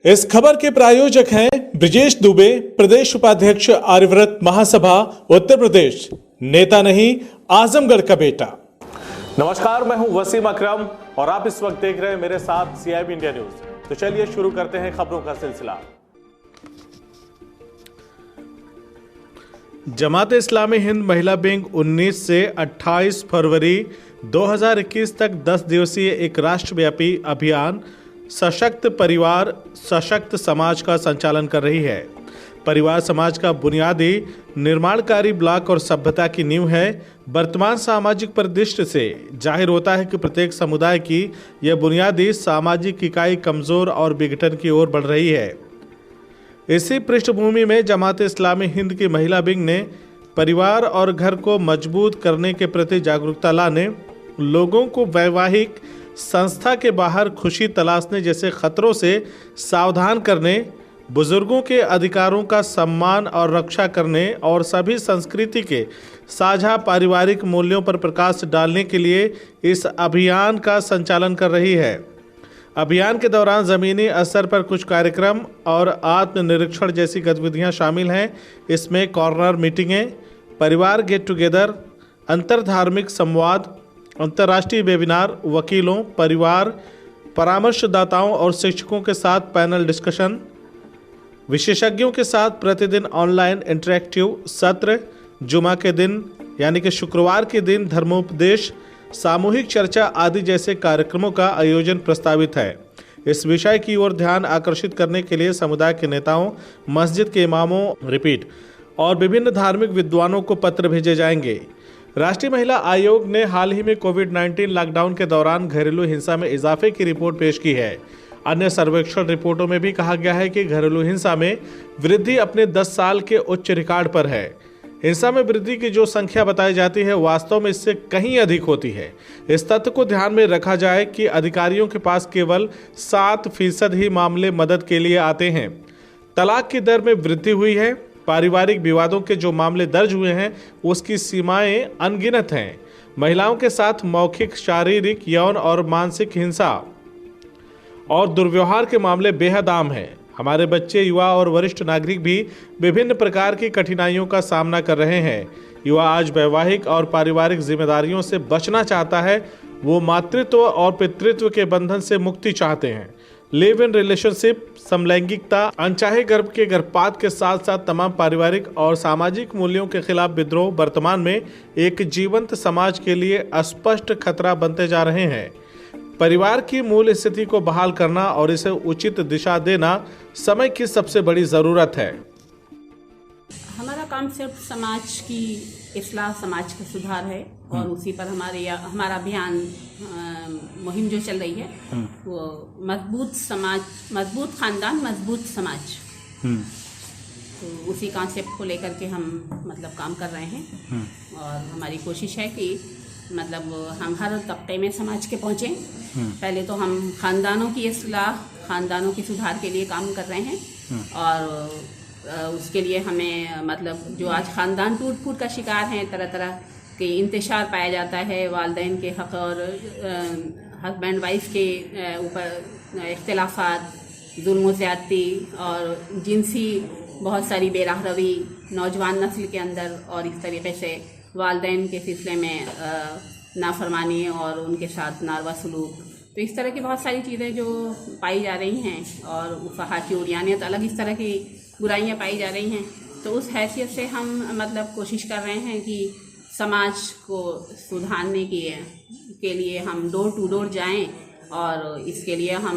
इस खबर के प्रायोजक हैं ब्रिजेश दुबे, प्रदेश उपाध्यक्ष आर्यव्रत महासभा उत्तर प्रदेश, नेता नहीं आजमगढ़ का बेटा। नमस्कार, मैं हूं वसीम अकरम और आप इस वक्त देख रहे हैं मेरे साथ CIB इंडिया न्यूज। तो चलिए शुरू करते हैं खबरों का सिलसिला। जमात इस्लामी हिंद महिला विंग 19 से 28 फरवरी 2021 तक 10 दिवसीय एक राष्ट्रव्यापी अभियान सशक्त परिवार सशक्त समाज का संचालन कर रही है। परिवार समाज का बुनियादी निर्माणकारी ब्लॉक और सभ्यता की नींव है। वर्तमान सामाजिक परिदृश्य से जाहिर होता है कि प्रत्येक समुदाय की यह बुनियादी सामाजिक इकाई कमजोर और विघटन की ओर बढ़ रही है। इसी पृष्ठभूमि में जमात इस्लामी हिंद की महिला विंग ने परिवार और घर को मजबूत करने के प्रति जागरूकता लाने, लोगों को वैवाहिक संस्था के बाहर खुशी तलाशने जैसे खतरों से सावधान करने, बुजुर्गों के अधिकारों का सम्मान और रक्षा करने और सभी संस्कृति के साझा पारिवारिक मूल्यों पर प्रकाश डालने के लिए इस अभियान का संचालन कर रही है। अभियान के दौरान ज़मीनी स्तर पर कुछ कार्यक्रम और आत्मनिरीक्षण जैसी गतिविधियां शामिल हैं। इसमें कॉर्नर मीटिंगें, परिवार गेट टुगेदर, अंतरधार्मिक संवाद, अंतर्राष्ट्रीय वेबिनार, वकीलों, परिवार परामर्शदाताओं और शिक्षकों के साथ पैनल डिस्कशन, विशेषज्ञों के साथ प्रतिदिन ऑनलाइन इंटरैक्टिव सत्र, जुमा के दिन यानी कि शुक्रवार के दिन धर्मोपदेश, सामूहिक चर्चा आदि जैसे कार्यक्रमों का आयोजन प्रस्तावित है। इस विषय की ओर ध्यान आकर्षित करने के लिए समुदाय के नेताओं, मस्जिद के इमामों और विभिन्न धार्मिक विद्वानों को पत्र भेजे जाएंगे। राष्ट्रीय महिला आयोग ने हाल ही में कोविड-19 लॉकडाउन के दौरान घरेलू हिंसा में इजाफे की रिपोर्ट पेश की है। अन्य सर्वेक्षण रिपोर्टों में भी कहा गया है कि घरेलू हिंसा में वृद्धि अपने 10 साल के उच्च रिकॉर्ड पर है। हिंसा में वृद्धि की जो संख्या बताई जाती है वास्तव में इससे कहीं अधिक होती है। इस तथ्य को ध्यान में रखा जाए कि अधिकारियों के पास केवल 7% ही मामले मदद के लिए आते हैं। तलाक की दर में वृद्धि हुई है। पारिवारिक विवादों के जो मामले दर्ज हुए हैं उसकी सीमाएं अनगिनत हैं। महिलाओं के साथ मौखिक, शारीरिक, यौन और मानसिक हिंसा और दुर्व्यवहार के मामले बेहद आम हैं। हमारे बच्चे, युवा और वरिष्ठ नागरिक भी विभिन्न प्रकार की कठिनाइयों का सामना कर रहे हैं। युवा आज वैवाहिक और पारिवारिक जिम्मेदारियों से बचना चाहता है। वो मातृत्व और पितृत्व के बंधन से मुक्ति चाहते हैं। लिव इन रिलेशनशिप, समलैंगिकता, अनचाहे गर्भ के गर्भपात के साथ साथ तमाम पारिवारिक और सामाजिक मूल्यों के खिलाफ विद्रोह वर्तमान में एक जीवंत समाज के लिए स्पष्ट खतरा बनते जा रहे हैं। परिवार की मूल स्थिति को बहाल करना और इसे उचित दिशा देना समय की सबसे बड़ी ज़रूरत है। हमारा काम सिर्फ समाज की इस्लाह, समाज का सुधार है और उसी पर हमारा अभियान मुहिम जो चल रही है वो मजबूत समाज, मजबूत खानदान, मजबूत समाज। तो उसी कॉन्सेप्ट को लेकर के हम काम कर रहे हैं और हमारी कोशिश है कि हम हर तबके में समाज के पहुँचें। पहले तो हम खानदानों की इस्लाह, खानदानों की सुधार के लिए काम कर रहे हैं और उसके लिए हमें जो आज खानदान टूट फूट का शिकार हैं, तरह तरह के इंतशार पाया जाता है, वालिदैन के हक़ और हस्बैंड वाइफ के ऊपर इख्तिलाफात, जुल्म ज़्यादती और जिनसी बहुत सारी बेराहरवी नौजवान नस्ल के अंदर और इस तरीके से वालिदैन के सिलसिले में नाफरमानी और उनके साथ नारवा सलूक, तो इस तरह की बहुत सारी चीज़ें जो पाई जा रही हैं और उफ़हाती उरियानियत, अलग इस तरह की बुराइयां पाई जा रही हैं। तो उस हैसियत से हम कोशिश कर रहे हैं कि समाज को सुधारने के लिए हम डोर टू डोर जाएं और इसके लिए हम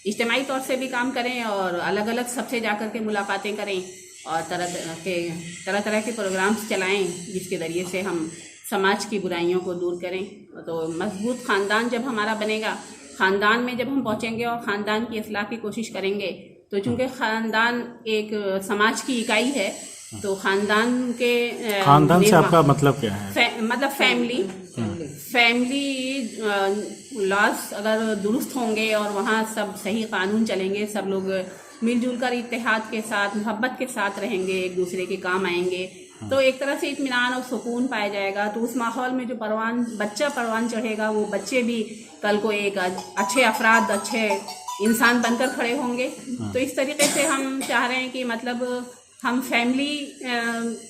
इज्तिमाई तौर से भी काम करें और अलग अलग सबसे जाकर के मुलाकातें करें और तरह तरह के प्रोग्राम्स चलाएं जिसके ज़रिए से हम समाज की बुराइयों को दूर करें। तो मजबूत ख़ानदान जब हमारा बनेगा, ख़ानदान में जब हम पहुँचेंगे और ख़ानदान की इस्लाह की कोशिश करेंगे, तो चूँकि ख़ानदान एक समाज की इकाई है, तो ख़ानदान से आपका मतलब क्या है? फैमिली लॉज अगर दुरुस्त होंगे और वहाँ सब सही कानून चलेंगे, सब लोग मिलजुल कर इत्तेहाद के साथ, मोहब्बत के साथ रहेंगे, एक दूसरे के काम आएंगे, तो एक तरह से इत्मीनान और सुकून पाया जाएगा। तो उस माहौल में जो बच्चा परवान चढ़ेगा, वो बच्चे भी कल को एक अच्छे अफराद, अच्छे इंसान बनकर खड़े होंगे। तो इस तरीके से हम चाह रहे हैं कि मतलब हम फैमिली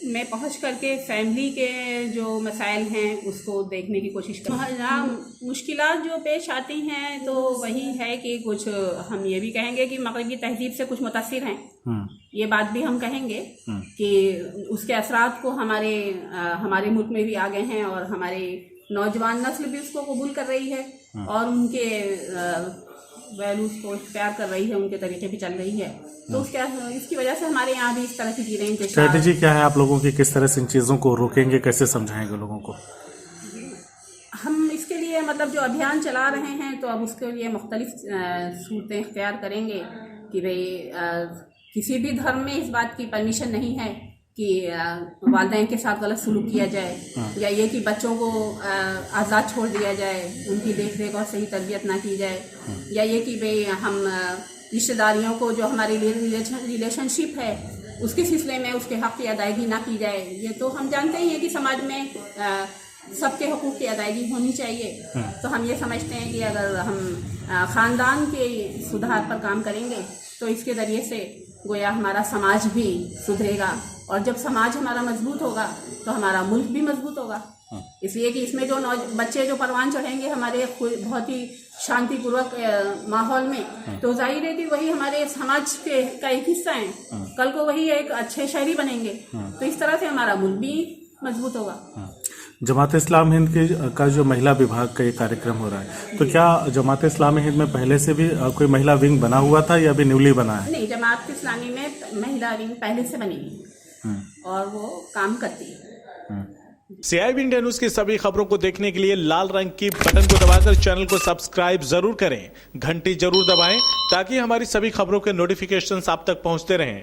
में पहुंच करके फैमिली के जो मसाइल हैं उसको देखने की कोशिश करें। मुश्किलात जो पेश आती हैं तो वही है कि कुछ हम ये भी कहेंगे कि मगरबी तहजीब से कुछ मुतासिर हैं, ये बात भी हम कहेंगे कि उसके असरात को हमारे मुल्क में भी आ गए हैं और हमारे नौजवान नस्ल भी उसको कबूल कर रही है और उनके वैल्यूज को प्यार कर रही है, उनके तरीके भी चल रही है। तो इसकी वजह से हमारे यहाँ भी इस तरह की चीजें। स्ट्रेटेजी क्या है आप लोगों की, किस तरह से इन चीज़ों को रोकेंगे, कैसे समझाएंगे लोगों को? हम इसके लिए मतलब जो अभियान चला रहे हैं तो अब उसके लिए मुख्तलिफ सूरतें इख्तियार करेंगे कि भाई किसी भी धर्म में इस बात की परमिशन नहीं है कि वालिदैन के साथ गलत सलूक किया जाए या ये कि बच्चों को आज़ाद छोड़ दिया जाए, उनकी देख रेख और सही तरबियत ना की जाए, या ये कि भाई हम रिश्तेदारियों को जो हमारी रिलेशनशिप है उसके सिलसिले में उसके हक़ की अदायगी ना की जाए। ये तो हम जानते ही हैं कि समाज में सबके हकूक़ की अदायगी होनी चाहिए। तो हम ये समझते हैं कि अगर हम ख़ानदान के सुधार पर काम करेंगे तो इसके ज़रिए से गोया हमारा समाज भी सुधरेगा और जब समाज हमारा मजबूत होगा तो हमारा मुल्क भी मजबूत होगा। इसलिए कि इसमें जो बच्चे जो परवान चढ़ेंगे हमारे बहुत ही शांतिपूर्वक माहौल में, तो जाहिर है कि वही हमारे समाज का एक हिस्सा है, कल को वही एक अच्छे शहरी बनेंगे। तो इस तरह से हमारा मुल्क भी मजबूत होगा। जमात इस्लाम हिंद का जो महिला विभाग का ये कार्यक्रम हो रहा है, तो क्या जमात इस्लामी हिंद में पहले से भी कोई महिला विंग बना हुआ था या अभी न्यूली बना है? नहीं, जमात इस्लामी में महिला विंग पहले से बनी है और वो काम करती है। CIB इंडिया न्यूज की सभी खबरों को देखने के लिए लाल रंग की बटन को दबाकर चैनल को सब्सक्राइब जरूर करें, घंटी जरूर दबाएं ताकि हमारी सभी खबरों के नोटिफिकेशंस आप तक पहुंचते रहें।